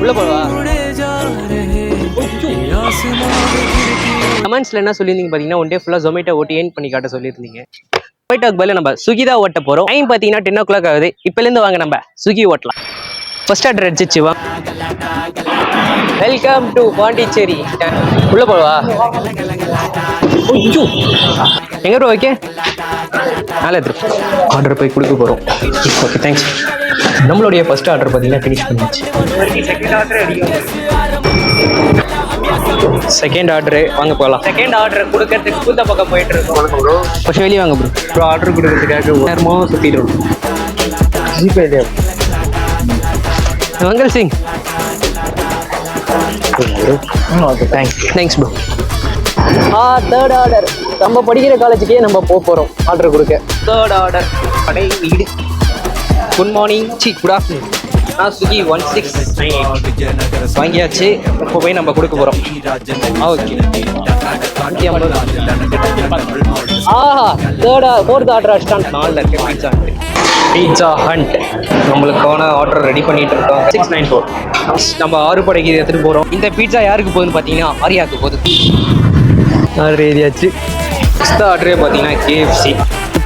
உள்ள போவா. கமெண்ட்ஸ்ல என்ன சொல்லியிருந்தீங்க பார்த்தீங்கன்னா, ஒன் டே ஃபுல்லாக ஜொமேட்டோ ஓட்டி ஏர்ன் பண்ணி காட்ட சொல்லியிருந்தீங்க. ஜொமேட்டோக்கு பதில் நம்ம ஸ்விக்கி தான் ஓட்ட போகிறோம். டைம் பார்த்தீங்கன்னா 10 o'clock ஆகுது. இப்போலேருந்து வாங்க நம்ம ஸ்விக்கி ஓட்டலாம். ஃபர்ஸ்ட் ஆர்டர் அடிச்சிச்சு வா. Welcome to Pondicherry. உள்ள போவா. எங்க ப்ரோ ஓகே மேலே எடுத்து ஆர்டர் போய் கொடுக்க போகிறோம். Okay thanks. நம்மளுடைய ஃபர்ஸ்ட் ஆர்டர் பார்த்தீங்கன்னா ஃபினிஷ் பண்ணிடுச்சு. செகண்ட் ஆர்டரு வாங்க போகலாம். செகண்ட் ஆர்டர் கொடுக்கறதுக்கு கூத்த பக்கம் போயிட்டு இருக்கோம் ப்ரோ. கொஞ்சம் வெளியே வாங்க ப்ரோ. ப்ரோ ஆர்டர் கொடுக்கறதுக்காக நேரமாக சுற்றிடுவோம். Mangal Singh thanks bro. Third order நம்ம படிக்கிற காலேஜுக்கே நம்ம போகிறோம் ஆர்டர் கொடுக்க. தேர்ட் ஆர்டர் கடை வீடு. Good morning good afternoon. Swiggy 1698 வாங்கியாச்சு. இப்போ போய் நம்ம கொடுக்க போகிறோம். ஓகே ஃபோர்த் ஆர்டர் அடிச்சிட்டான். 4 இருக்கு பீட்சா ஹண்ட். பீட்சா ஹண்ட் நம்மளுக்கான ஆர்டர் ரெடி பண்ணிட்டு இருக்கோம். 694 நம்ம 6 படைக்கு எடுத்துகிட்டு போகிறோம். இந்த பீட்சா யாருக்கு போகுதுன்னு பார்த்தீங்கன்னா ஆரியாவுக்கு போகுது. ஆர்டர் எழுதியாச்சு. ஃபஸ்ட் ஆர்டரே பார்த்தீங்கன்னா KFC.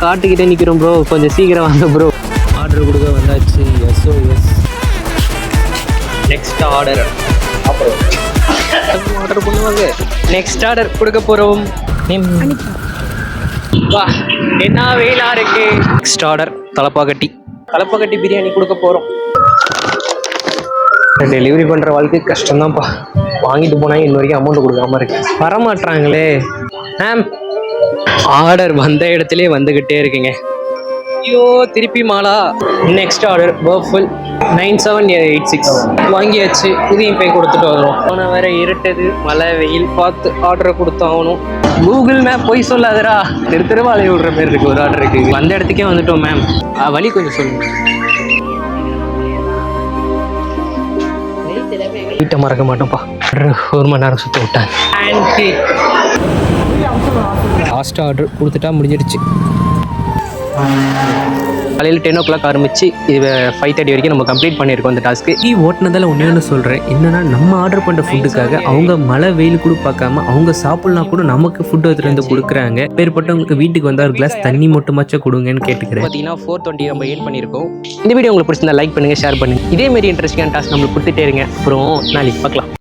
காட்டுக்கிட்டே நிற்கிறோம் ப்ரோ, கொஞ்சம் சீக்கிரம் வாங்க ப்ரோ. ஆர்டர் கொடுக்க வந்தாச்சு. SOS. நெக்ஸ்ட் ஆர்டர் அப்புறம் ஆர்டர் பண்ணுவாங்க. நெக்ஸ்ட் ஆர்டர் கொடுக்க போகிறோம். வா என்ன வெயிலா இருக்கு. நெக்ஸ்ட் ஆர்டர் தலப்பாக்கட்டி பிரியாணி கொடுக்க போகிறோம். டெலிவரி பண்ணுற வாழ்க்கை கஷ்டம்தான்ப்பா. வாங்கிட்டு போனால் இன்ன வரைக்கும் அமௌண்ட் கொடுக்காம இருக்கு. வரமாட்டுறாங்களே மேம். ஆர்டர் வந்த இடத்துலயே வந்துக்கிட்டே இருக்குங்க. ஐயோ திருப்பி மாலா. நெக்ஸ்ட் ஆர்டர் பர்ஃபுல் 9786 வாங்கியாச்சு. இதையும் போய் கொடுத்துட்டு வரோம். ஆனால் வேற இருட்டது, மழை, வெயில் பார்த்து ஆர்டரை கொடுத்தாகணும். கூகுள் மேப் போய் சொல்லாதரா. தெருவா அலைய விடுற மாதிரி இருக்கு. ஒரு ஆர்டருக்கு வந்த இடத்துக்கே வந்துட்டோம் மேம். வழி கொஞ்சம் சொல்லுங்க. வீட்டை மறக்க மாட்டோம்ப்பா. 1 மணி நேரம் சுற்ற விட்டாங்க. லாஸ்ட் ஆர்டர் கொடுத்துட்டா முடிஞ்சிடுச்சு. காலையில் 10 o'clock ஆரம்பிச்சு இது 5:30 வரைக்கும் நம்ம கம்ப்ளீட் பண்ணியிருக்கோம் இந்த டாஸ்க்கு. ஓட்டினதால் ஒன்று சொல்கிறேன் என்னன்னா, நம்ம ஆர்டர் பண்ணுற ஃபுட்டுக்காக அவங்க மழை வெயில் கூட பார்க்காம அவங்க சாப்பிட்லாம் கூட நமக்கு ஃபுட்டு எடுத்துகிட்டு வந்து கொடுக்குறாங்க. பேர்பட்டவங்களுக்கு வீட்டுக்கு வந்தால் ஒரு கிளாஸ் தண்ணி மட்டுமாச்சும் கொடுங்கன்னு கேட்டுக்கிறேன். பார்த்தீங்கன்னா 420 நம்ம ஏர்ன் பண்ணியிருக்கோம். இந்த வீடியோ உங்களுக்கு பிடிச்சிருந்தா லைக் பண்ணுங்கள், ஷேர் பண்ணுங்கள். இதேமாரி இன்ட்ரெஸ்டிங்கான டாஸ்க் நம்மளுக்கு கொடுத்துட்டே இருங்க. அப்புறம் நாளைக்கு பார்க்கலாம்.